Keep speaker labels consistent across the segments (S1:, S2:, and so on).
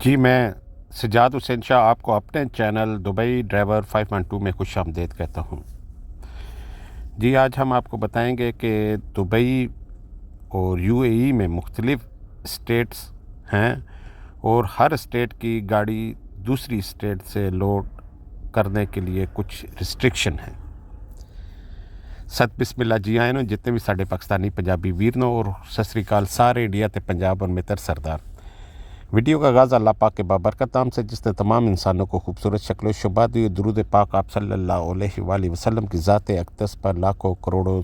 S1: جی میں سجاد حسین شاہ آپ کو اپنے چینل دبئی ڈرائیور 512 میں خوش آمدید کہتا ہوں۔ جی آج ہم آپ کو بتائیں گے کہ دبئی اور UAE میں مختلف اسٹیٹس ہیں اور ہر اسٹیٹ کی گاڑی دوسری اسٹیٹ سے لوڈ کرنے کے لیے کچھ ریسٹرکشن ہیں۔ ست بسم اللہ جی آئے نو جتنے بھی ساڈے پاکستانی پنجابی ویر نو اور ست سری اکال سارے انڈیا تے پنجاب اور متر سردار۔ ویڈیو کا آغاز اللہ پاک کے بابرکت نام سے جس نے تمام انسانوں کو خوبصورت شکل و شبہ دی۔ درود پاک آپ صلی اللہ علیہ وآلہ وسلم کی ذات اقدس پر لاکھوں کروڑوں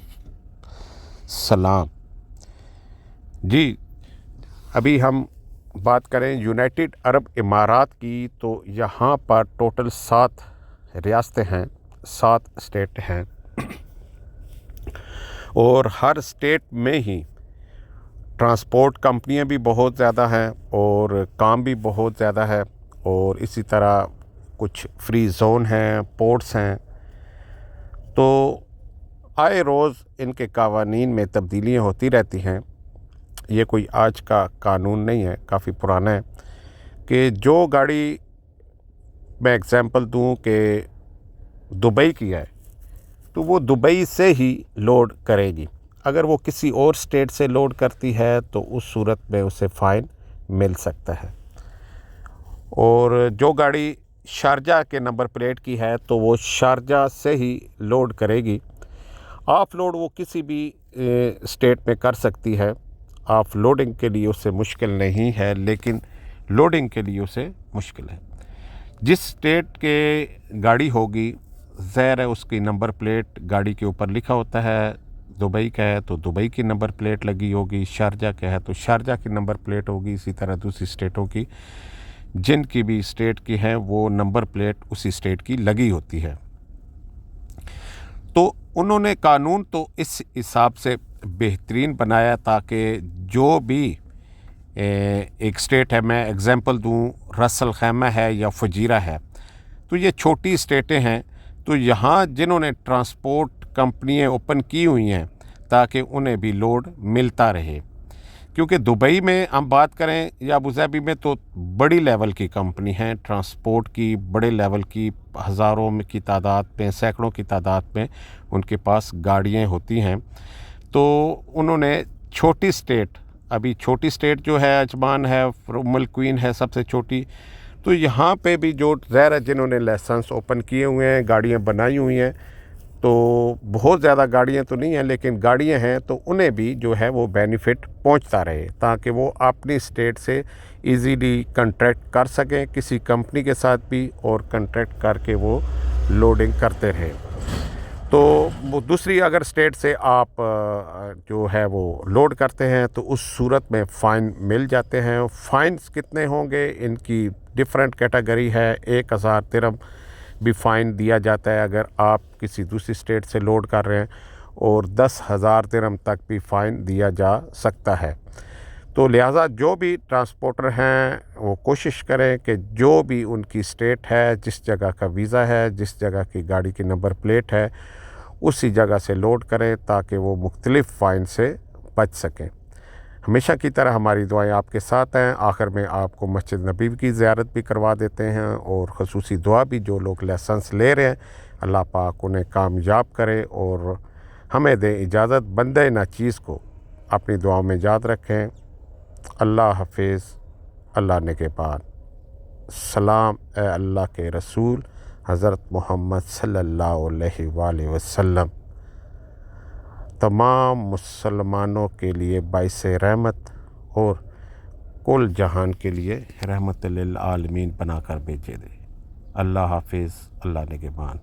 S1: سلام۔ جی ابھی ہم بات کریں یونائٹڈ عرب امارات کی، تو یہاں پر ٹوٹل 7 ریاستیں ہیں، 7 اسٹیٹ ہیں، اور ہر اسٹیٹ میں ہی ٹرانسپورٹ کمپنیاں بھی بہت زیادہ ہیں اور کام بھی بہت زیادہ ہے، اور اسی طرح کچھ فری زون ہیں، پورٹس ہیں۔ تو آئے روز ان کے قوانین میں تبدیلیاں ہوتی رہتی ہیں۔ یہ کوئی آج کا قانون نہیں ہے، کافی پرانا ہے، کہ جو گاڑی میں ایگزامپل دوں کہ دبئی کی ہے تو وہ دبئی سے ہی لوڈ کرے گی۔ اگر وہ کسی اور اسٹیٹ سے لوڈ کرتی ہے تو اس صورت میں اسے فائن مل سکتا ہے۔ اور جو گاڑی شارجہ کے نمبر پلیٹ کی ہے تو وہ شارجہ سے ہی لوڈ کرے گی۔ آف لوڈ وہ کسی بھی اسٹیٹ میں کر سکتی ہے، آف لوڈنگ کے لیے اسے مشکل نہیں ہے، لیکن لوڈنگ کے لیے اسے مشکل ہے۔ جس اسٹیٹ کے گاڑی ہوگی ظاہر ہے اس کی نمبر پلیٹ گاڑی کے اوپر لکھا ہوتا ہے، دبئی کا ہے تو دبئی کی نمبر پلیٹ لگی ہوگی، شارجہ کا ہے تو شارجہ کی نمبر پلیٹ ہوگی، اسی طرح دوسری اسٹیٹوں کی جن کی بھی اسٹیٹ کی ہیں وہ نمبر پلیٹ اسی اسٹیٹ کی لگی ہوتی ہے۔ تو انہوں نے قانون تو اس حساب سے بہترین بنایا تاکہ جو بھی ایک اسٹیٹ ہے، میں ایگزامپل دوں راس الخیمہ ہے یا فجیرہ ہے، تو یہ چھوٹی اسٹیٹیں ہیں، تو یہاں جنہوں نے ٹرانسپورٹ کمپنیاں اوپن کی ہوئی ہیں تاکہ انہیں بھی لوڈ ملتا رہے، کیونکہ دبئی میں ہم بات کریں یا ابوظہبی میں تو بڑی لیول کی کمپنی ہیں ٹرانسپورٹ کی، بڑے لیول کی، ہزاروں کی تعداد میں، سینکڑوں کی تعداد میں ان کے پاس گاڑیاں ہوتی ہیں۔ تو انہوں نے چھوٹی اسٹیٹ، ابھی چھوٹی اسٹیٹ جو ہے عجمان ہے، ام القوین ہے سب سے چھوٹی، تو یہاں پہ بھی جو ظاہر ہے جنہوں نے لائسنس اوپن کیے ہوئے ہیں، گاڑیاں بنائی ہوئی ہیں، تو بہت زیادہ گاڑیاں تو نہیں ہیں لیکن گاڑیاں ہیں، تو انہیں بھی جو ہے وہ بینیفٹ پہنچتا رہے تاکہ وہ اپنی اسٹیٹ سے ایزیلی کنٹریکٹ کر سکیں کسی کمپنی کے ساتھ بھی، اور کنٹریکٹ کر کے وہ لوڈنگ کرتے رہیں۔ تو وہ دوسری اگر اسٹیٹ سے آپ جو ہے وہ لوڈ کرتے ہیں تو اس صورت میں فائن مل جاتے ہیں۔ فائنز کتنے ہوں گے ان کی ڈیفرنٹ کیٹیگری ہے، 1000 درہم بھی فائن دیا جاتا ہے اگر آپ کسی دوسری اسٹیٹ سے لوڈ کر رہے ہیں، اور 10,000 درہم تک بھی فائن دیا جا سکتا ہے۔ تو لہٰذا جو بھی ٹرانسپورٹر ہیں وہ کوشش کریں کہ جو بھی ان کی اسٹیٹ ہے، جس جگہ کا ویزا ہے، جس جگہ کی گاڑی کی نمبر پلیٹ ہے، اسی جگہ سے لوڈ کریں تاکہ وہ مختلف فائن سے بچ سکیں۔ ہمیشہ کی طرح ہماری دعائیں آپ کے ساتھ ہیں۔ آخر میں آپ کو مسجد نبی کی زیارت بھی کروا دیتے ہیں، اور خصوصی دعا بھی جو لوگ لائسنس لے رہے ہیں اللہ پاک انہیں کامیاب کرے اور ہمیں دے اجازت بندے نہ چیز کو اپنی دعاؤں میں یاد رکھیں۔ اللہ حافظ، اللہ نگہبان۔ سلام اے اللہ کے رسول حضرت محمد صلی اللہ علیہ وآلہ وسلم، تمام مسلمانوں کے لیے باعث رحمت اور کل جہان کے لیے رحمت للعالمین بنا کر بھیجے دے۔ اللہ حافظ، اللہ نگہبان۔